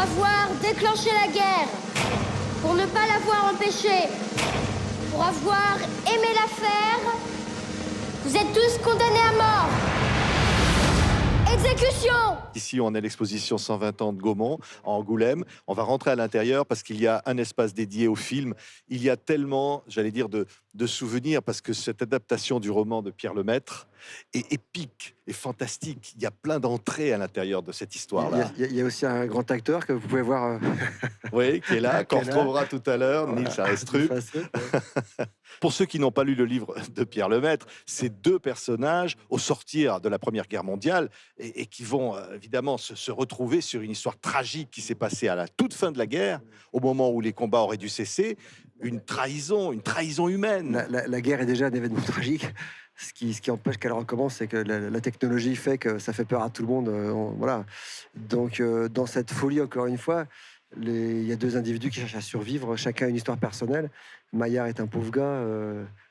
avoir déclenché la guerre, pour ne pas l'avoir empêchée, pour avoir aimé la faire, vous êtes tous condamnés à mort. Exécution! Ici, on est à l'exposition 120 ans de Gaumont, à Angoulême. On va rentrer à l'intérieur parce qu'il y a un espace dédié au film. Il y a tellement, j'allais dire, de souvenirs parce que cette adaptation du roman de Pierre Lemaitre est épique et fantastique. Il y a plein d'entrées à l'intérieur de cette histoire-là. Il y a aussi un grand acteur que vous pouvez voir Oui, qui est là, qu'on qui est là. retrouvera tout à l'heure, Voilà, Nils Arestrup. facette, ouais. Pour ceux qui n'ont pas lu le livre de Pierre Lemaitre, ces deux personnages, au sortir de la Première Guerre mondiale, et qui vont évidemment se retrouver sur une histoire tragique qui s'est passée à la toute fin de la guerre, au moment où les combats auraient dû cesser, une trahison humaine. La guerre est déjà un événement tragique. Ce qui empêche qu'elle recommence, c'est que la technologie fait que ça fait peur à tout le monde. Voilà. Donc, dans cette folie, encore une fois, il y a deux individus qui cherchent à survivre. Chacun a une histoire personnelle. Maillard est un pauvre gars,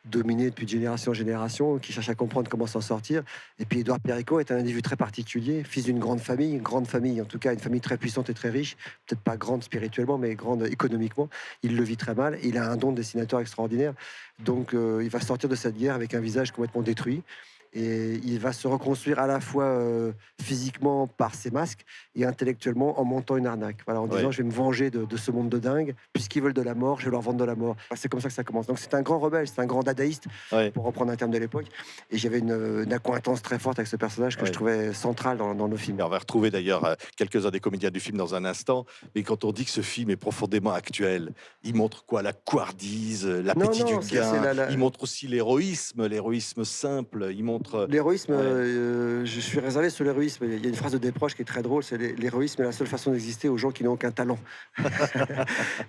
dominé depuis de génération en génération, qui cherche à comprendre comment s'en sortir. Et puis, Édouard Péricot est un individu très particulier, fils d'une grande famille, en tout cas une famille très puissante et très riche. Peut-être pas grande spirituellement, mais grande économiquement. Il le vit très mal. Il a un don de dessinateur extraordinaire. Donc, il va sortir de cette guerre avec un visage complètement détruit. Et il va se reconstruire à la fois physiquement par ses masques et intellectuellement en montant une arnaque. Voilà, en disant je vais me venger de ce monde de dingue, puisqu'ils veulent de la mort, je vais leur vendre de la mort. C'est comme ça que ça commence. Donc c'est un grand rebelle, c'est un grand dadaïste, pour reprendre un terme de l'époque. Et j'avais une accointance très forte avec ce personnage que je trouvais central dans le film. Et on va retrouver d'ailleurs quelques-uns des comédiens du film dans un instant. Mais quand on dit que ce film est profondément actuel, il montre quoi? La couardise, l'appétit du gain. Il montre aussi l'héroïsme simple. Il montre l'héroïsme. Je suis réservé sur l'héroïsme. Il y a une phrase de Desproges qui est très drôle, c'est l'héroïsme est la seule façon d'exister aux gens qui n'ont aucun talent.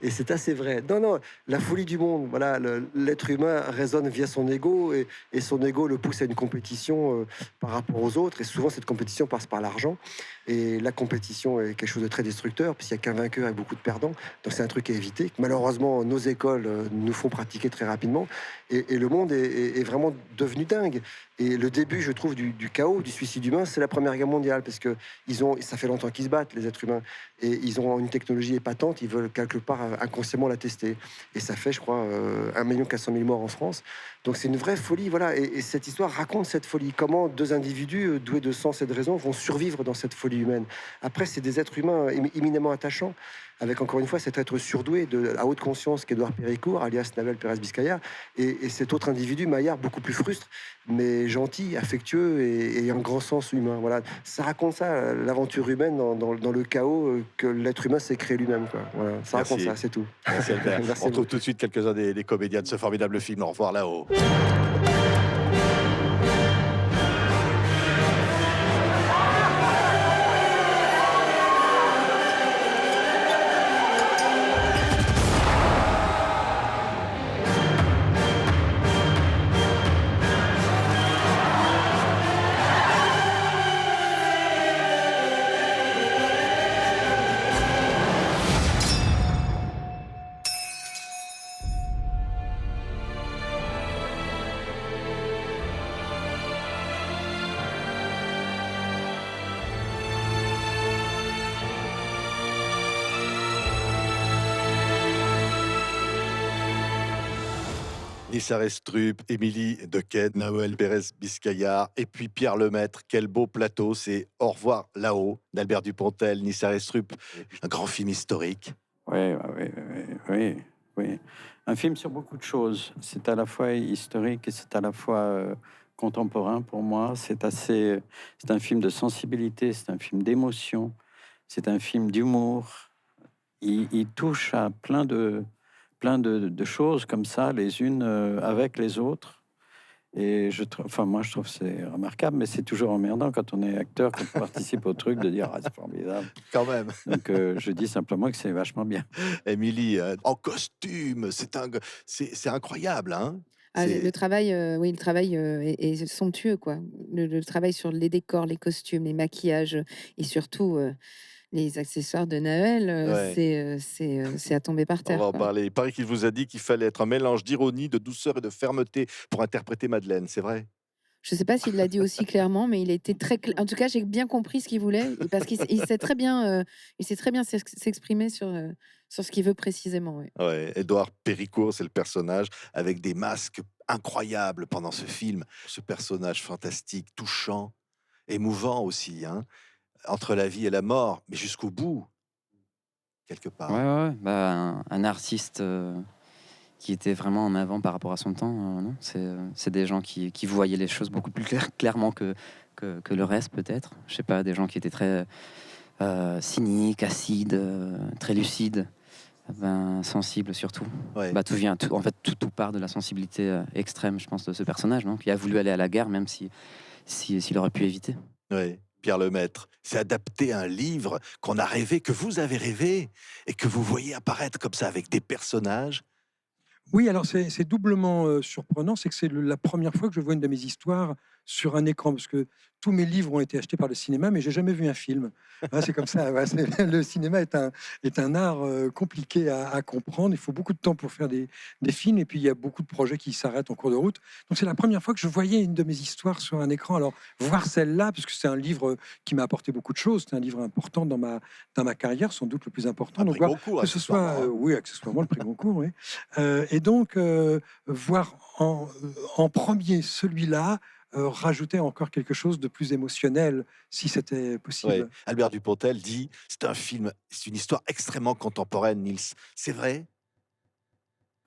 Et c'est assez vrai. Non, la folie du monde. Voilà, l'être humain raisonne via son ego et son ego le pousse à une compétition par rapport aux autres. Et souvent, cette compétition passe par l'argent. Et la compétition est quelque chose de très destructeur, puisqu'il n'y a qu'un vainqueur et beaucoup de perdants. Donc c'est un truc à éviter. Malheureusement, nos écoles nous font pratiquer très rapidement. Et le monde est vraiment devenu dingue. Et le début, je trouve, du chaos, du suicide humain, c'est la Première Guerre mondiale, parce que ça fait longtemps qu'ils se battent, les êtres humains, et ils ont une technologie épatante, ils veulent quelque part inconsciemment la tester. Et ça fait, je crois, 1 400 000 morts en France. Donc c'est une vraie folie, voilà. Et cette histoire raconte cette folie. Comment deux individus doués de sens et de raison vont survivre dans cette folie humaine. Après, c'est des êtres humains éminemment attachants, avec encore une fois cet être surdoué à haute conscience qu'Édouard Péricourt, alias Navel Pérez Biscaya, et cet autre individu, Maillard, beaucoup plus frustre, mais gentil, affectueux et un grand sens humain. Voilà, ça raconte ça, l'aventure humaine dans le chaos que l'être humain s'est créé lui-même. Quoi. Voilà, ça raconte ça, c'est tout. Merci Albert. On trouve tout de suite quelques-uns des comédiens de ce formidable film. Au revoir là-haut. Nils Arestrup, Émilie Dequesne, Nahuel Pérez Biscaya et puis Pierre Lemaitre. Quel beau plateau, c'est Au revoir là-haut d'Albert Dupontel, Nils Arestrup, un grand film historique. Oui. Un film sur beaucoup de choses. C'est à la fois historique et c'est à la fois contemporain pour moi. C'est un film de sensibilité, c'est un film d'émotion, c'est un film d'humour. Il touche à plein de choses comme ça, les unes avec les autres. Et moi, je trouve que c'est remarquable, mais c'est toujours emmerdant quand on est acteur, quand on participe au truc, de dire « Ah, c'est formidable ». Quand même. Donc, je dis simplement que c'est vachement bien. Émilie, en costume, c'est incroyable, hein. Le travail, le travail est somptueux, quoi. Le travail sur les décors, les costumes, les maquillages et surtout les accessoires de Noël, c'est à tomber par terre. On va en Quoi. parler. Il paraît qu'il vous a dit qu'il fallait être un mélange d'ironie, de douceur et de fermeté pour interpréter Madeleine, c'est vrai? Je ne sais pas s'il l'a dit aussi clairement, mais il a été très en tout cas, j'ai bien compris ce qu'il voulait parce qu'il sait très bien, s'exprimer sur ce qu'il veut précisément, ouais. Ouais, Édouard Péricourt, c'est le personnage avec des masques incroyables pendant ce film. Ce personnage fantastique, touchant, émouvant aussi, hein, entre la vie et la mort, mais jusqu'au bout, quelque Ouais, part. ouais, ouais. Bah, un artiste qui était vraiment en avant par rapport à son temps, non? C'est des gens qui voyaient les choses beaucoup plus clairement que le reste, peut-être. Je sais pas, des gens qui étaient très cyniques, acides, très lucides, ben, sensibles surtout. Ouais. Bah, en fait, tout part de la sensibilité extrême, je pense, de ce personnage, non? Qui a voulu aller à la guerre, même s'il aurait pu éviter. Ouais. Pierre Lemaître, c'est adapter un livre qu'on a rêvé, que vous avez rêvé, et que vous voyez apparaître comme ça avec des personnages. Oui, alors c'est doublement surprenant, c'est que c'est la première fois que je vois une de mes histoires sur un écran, parce que tous mes livres ont été achetés par le cinéma, mais j'ai jamais vu un film. Ah, c'est comme ça. Ouais, le cinéma est un art compliqué à comprendre. Il faut beaucoup de temps pour faire des films, et puis il y a beaucoup de projets qui s'arrêtent en cours de route. Donc c'est la première fois que je voyais une de mes histoires sur un écran. Alors voir celle-là, parce que c'est un livre qui m'a apporté beaucoup de choses, c'est un livre important dans ma carrière, sans doute le plus important. Un Donc prix voir Goncourt, que ce soit, accessoirement, hein. oui, accessoirement le prix Goncourt, oui. Et donc voir en premier celui-là rajouter encore quelque chose de plus émotionnel, si c'était Ouais. possible. Albert Dupontel dit c'est un film, c'est une histoire extrêmement contemporaine, Nils. C'est vrai?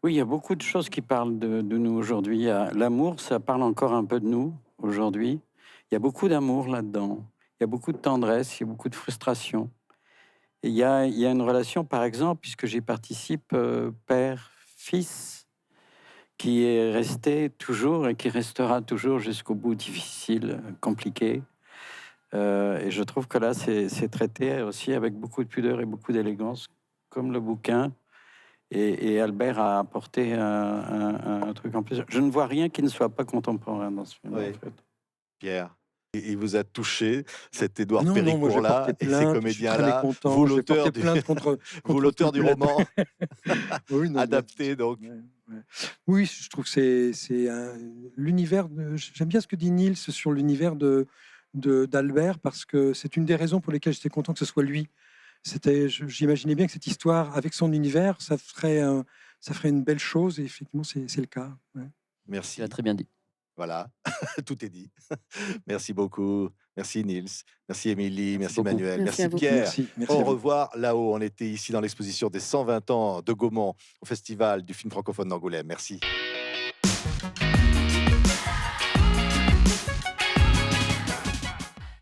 Oui, il y a beaucoup de choses qui parlent de nous aujourd'hui. Il y a l'amour, ça parle encore un peu de nous aujourd'hui. Il y a beaucoup d'amour là-dedans. Il y a beaucoup de tendresse, il y a beaucoup de frustration. Et il y a une relation, par exemple, puisque j'y participe, père-fils, qui est resté toujours et qui restera toujours jusqu'au bout difficile, compliqué. Et je trouve que là, c'est traité aussi avec beaucoup de pudeur et beaucoup d'élégance, comme le bouquin. Et Albert a apporté un truc en plus. Je ne vois rien qui ne soit pas contemporain dans ce film, Ouais. en fait. Pierre, il vous a touché, cet Édouard Non, non, moi j'ai Péricourt-là porté et ces plainte, je suis très comédiens-là, mécontent, vous j'ai l'auteur porté du, plainte vous l'auteur du toute la- roman, Oui, non, adapté donc. ouais, ouais. Oui, je trouve que c'est l'univers. J'aime bien ce que dit Niels sur l'univers d'Albert, parce que c'est une des raisons pour lesquelles j'étais content que ce soit lui. J'imaginais bien que cette histoire, avec son univers, ça ferait une belle chose, et effectivement, c'est le cas. Ouais. Merci. Tu l'as très bien dit. Voilà, tout est dit. Merci beaucoup. Merci Nils. Merci Émilie. Merci beaucoup. Manuel. Merci Merci à vous. Pierre. Merci à Au vous. revoir là-haut. On était ici dans l'exposition des 120 ans de Gaumont au Festival du film francophone d'Angoulême. Merci.